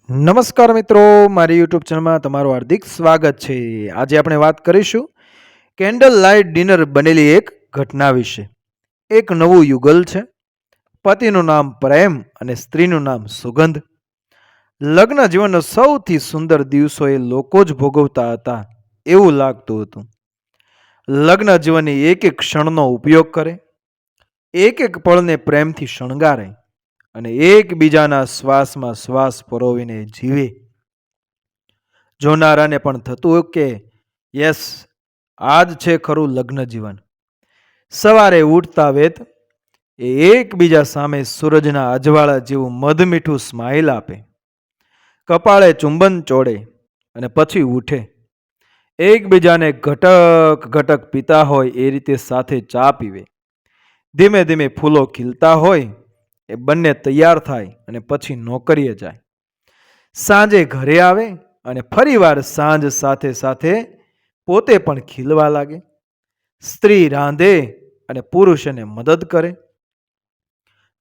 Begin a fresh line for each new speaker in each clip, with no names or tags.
નમસ્કાર મિત્રો, મારી યુટ્યુબ ચેનલમાં તમારું હાર્દિક સ્વાગત છે. આજે આપણે વાત કરીશું કેન્ડલ લાઇટ ડિનર બનેલી એક ઘટના વિશે. એક નવું યુગલ છે. પતિનું નામ પ્રેમ અને સ્ત્રીનું નામ સુગંધ. લગ્ન જીવનનો સૌથી સુંદર દિવસો એ લોકો જ ભોગવતા હતા એવું લાગતું હતું. લગ્ન જીવનની એક એક ક્ષણનો ઉપયોગ કરે, એક એક પળને પ્રેમથી શણગારે અને એકબીજાના શ્વાસમાં શ્વાસ પરોવીને જીવે. જોનારાને પણ થતું કે યસ, આજ છે ખરું લગ્ન જીવન. સવારે ઉઠતા વેત એ એકબીજા સામે સૂરજના અજવાળા જેવું મધમીઠું સ્માઇલ આપે, કપાળે ચુંબન ચોડે અને પછી ઉઠે. એકબીજાને ઘટક ઘટક પીતા હોય એ રીતે સાથે ચા પીવે. ધીમે ધીમે ફૂલો ખીલતા હોય એ બંને તૈયાર થાય અને પછી નોકરીએ જાય. સાંજે ઘરે આવે અને ફરીવાર સાંજ સાથે સાથે પોતે પણ ખીલવા લાગે. સ્ત્રી રાંધે અને પુરુષ એને મદદ કરે.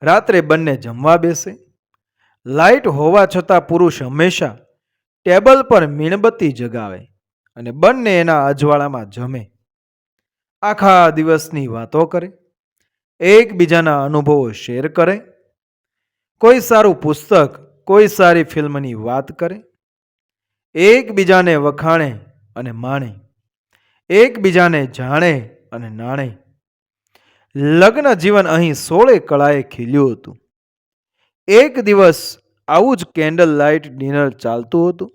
રાત્રે બંને જમવા બેસે. લાઇટ હોવા છતાં પુરુષ હંમેશા ટેબલ પર મીણબત્તી જગાવે અને બંને એના અજવાળામાં જમે. આખા દિવસની વાતો કરે, એકબીજાના અનુભવો શેર કરે. કોઈ સારું પુસ્તક, કોઈ સારી ફિલ્મની વાત કરે. એકબીજાને વખાણે અને માણે, એકબીજાને જાણે અને નાણે. લગ્ન જીવન અહીં 16 કળાએ ખીલ્યું હતું. એક દિવસ આવું જ કેન્ડલ લાઇટ ડિનર ચાલતું હતું.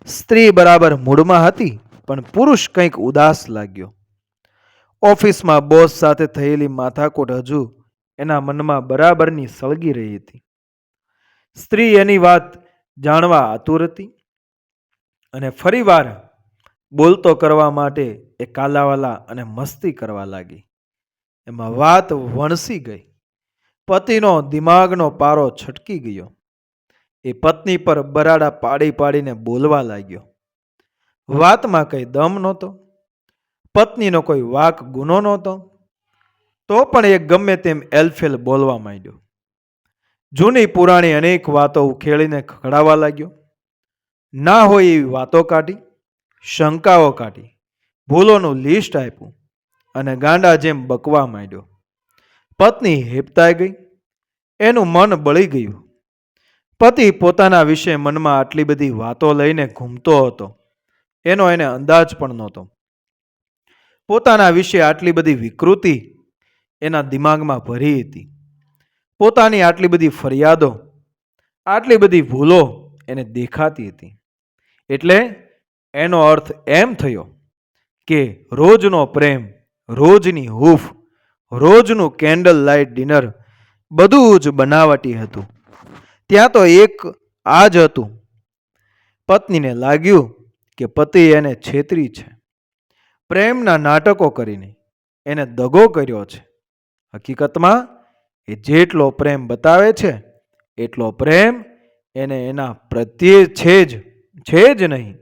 સ્ત્રી બરાબર મૂડમાં હતી, પણ પુરુષ કંઈક ઉદાસ લાગ્યો. ઓફિસમાં બોસ સાથે થયેલી માથાકૂટ હજુ એના મનમાં બરાબરની સળગી રહી હતી. સ્ત્રી એની વાત જાણવા આતુર હતી અને ફરીવાર બોલતો કરવા માટે એ કાલાવાલા અને મસ્તી કરવા લાગી. એમાં વાત વણસી ગઈ. પતિનો દિમાગનો પારો છટકી ગયો. એ પત્ની પર બરાડા પાડી પાડીને બોલવા લાગ્યો. વાતમાં કંઈ દમ નહોતો. પત્નીનો કોઈ વાક ગુનો નહોતો. તો પણ એ ગમે તેમ એલફેલ બોલવા માંડ્યો. જૂની પુરાણી અનેક વાતો ઉખેડીને ખખડાવવા લાગ્યો. ના હોય એવી વાતો કાઢી, શંકાઓ કાઢી, ભૂલોનું લિસ્ટ આપ્યું અને ગાંડા જેમ બકવા માંડ્યો. પત્ની હેપતાઈ ગઈ. એનું મન બળી ગયું. પતિ પોતાના વિશે મનમાં આટલી બધી વાતો લઈને ઘૂમતો હતો એનો એને અંદાજ પણ નહોતો. પોતાના વિશે આટલી બધી વિકૃતિ એના દિમાગમાં ભરી હતી. પોતાની આટલી બધી ફરિયાદો, આટલી બધી ભૂલો એને દેખાતી હતી. એટલે એનો અર્થ એમ થયો કે રોજનો પ્રેમ, રોજની હૂફ, રોજનું કેન્ડલ લાઇટ ડિનર બધું જ બનાવટી હતું. ત્યાં તો એક આ જ હતું. પત્નીને લાગ્યું કે પતિ એને છેતરી છે. પ્રેમના નાટકો કરીને એને દગો કર્યો છે. હકીકતમાં એ જેટલો પ્રેમ બતાવે છે એટલો પ્રેમ એને એના પ્રત્યે છે જ નહીં.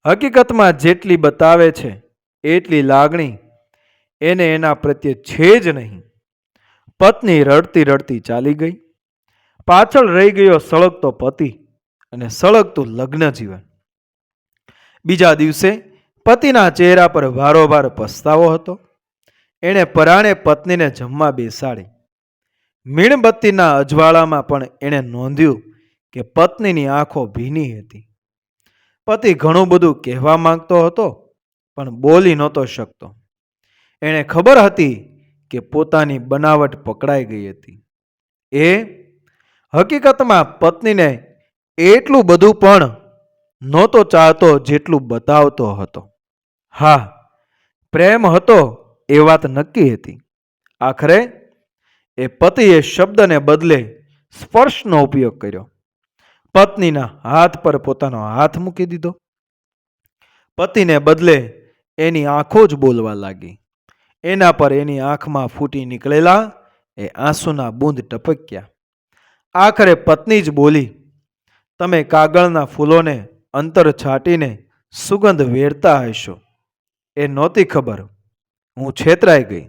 હકીકતમાં જેટલી બતાવે છે એટલી લાગણી એને એના પ્રત્યે છે જ નહીં. પત્ની રડતી રડતી ચાલી ગઈ. પાછળ રહી ગયો સળગતો પતિ અને સળગતું લગ્ન જીવન. બીજા દિવસે પતિના ચહેરા પર વારોવાર પસ્તાવો હતો. એણે પરાણે પત્નીને જમવા બેસાડી. મીણબત્તીના અજવાળામાં પણ એણે નોંધ્યું કે પત્નીની આંખો ભીની હતી. પતિ ઘણું બધું કહેવા માંગતો હતો, પણ બોલી નહોતો શકતો. એણે ખબર હતી કે પોતાની બનાવટ પકડાઈ ગઈ હતી. એ હકીકતમાં પત્નીને એટલું બધું પણ નહોતો ચાહતો જેટલું બતાવતો હતો. હા, પ્રેમ હતો એ વાત નક્કી હતી. આખરે એ પતિએ શબ્દને બદલે સ્પર્શનો ઉપયોગ કર્યો. પત્નીના હાથ પર પોતાનો હાથ મૂકી દીધો. પતિને બદલે એની આંખો જ બોલવા લાગી. એના પર એની આંખમાં ફૂટી નીકળેલા એ આંસુના બૂંદ ટપક્યા. આખરે પત્ની જ બોલી, તમે કાગળના ફૂલોને અંતર છાંટીને સુગંધ વેરતા હશો. એ નહોતી ખબર. હું છેતરાઈ ગઈ.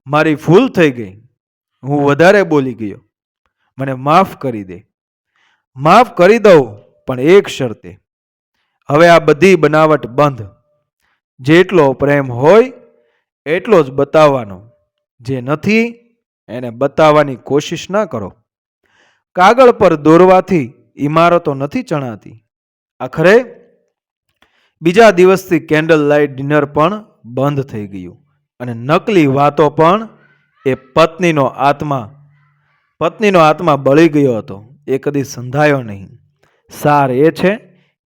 મારી ભૂલ થઈ ગઈ. હું વધારે બોલી ગયો. મને માફ કરી દે. માફ કરી દઉં, પણ એક શરતે. હવે આ બધી બનાવટ બંધ. જેટલો પ્રેમ હોય એટલો જ બતાવવાનો. જે નથી એને બતાવવાની કોશિશ ના કરો. કાગળ પર દોરવાથી ઇમારતો નથી ચણાતી. આખરે બીજા દિવસથી કેન્ડલ લાઇટ ડિનર પણ બંધ થઈ ગયું અને નકલી વાતો પણ એ પત્નીનો આત્મા બળી ગયો હતો. એ કદી સંધાયો નહીં. સાર એ છે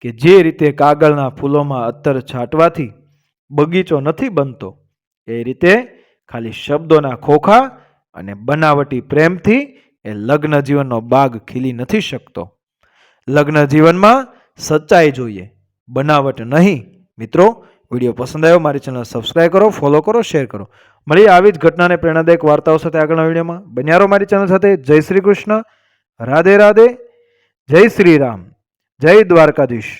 કે જે રીતે કાગળના ફૂલોમાં અત્તર છાંટવાથી બગીચો નથી બનતો, એ રીતે ખાલી શબ્દોના ખોખા અને બનાવટી પ્રેમથી એ લગ્ન જીવનનો બાગ ખીલી નથી શકતો. લગ્ન જીવનમાં સચ્ચાઈ જોઈએ, બનાવટ નહીં. મિત્રો, વિડીયો પસંદ આવ્યો મારી ચેનલ સબસ્ક્રાઈબ કરો, ફોલો કરો, શેર કરો. મળીએ આવી જ ઘટનાને પ્રેરણાદાયક વાર્તાઓ સાથે આગળના વિડીયોમાં. બન્યા રહો મારી ચેનલ સાથે. જય શ્રી કૃષ્ણ, રાધે રાધે, જય શ્રી રામ, જય દ્વારકાધીશ.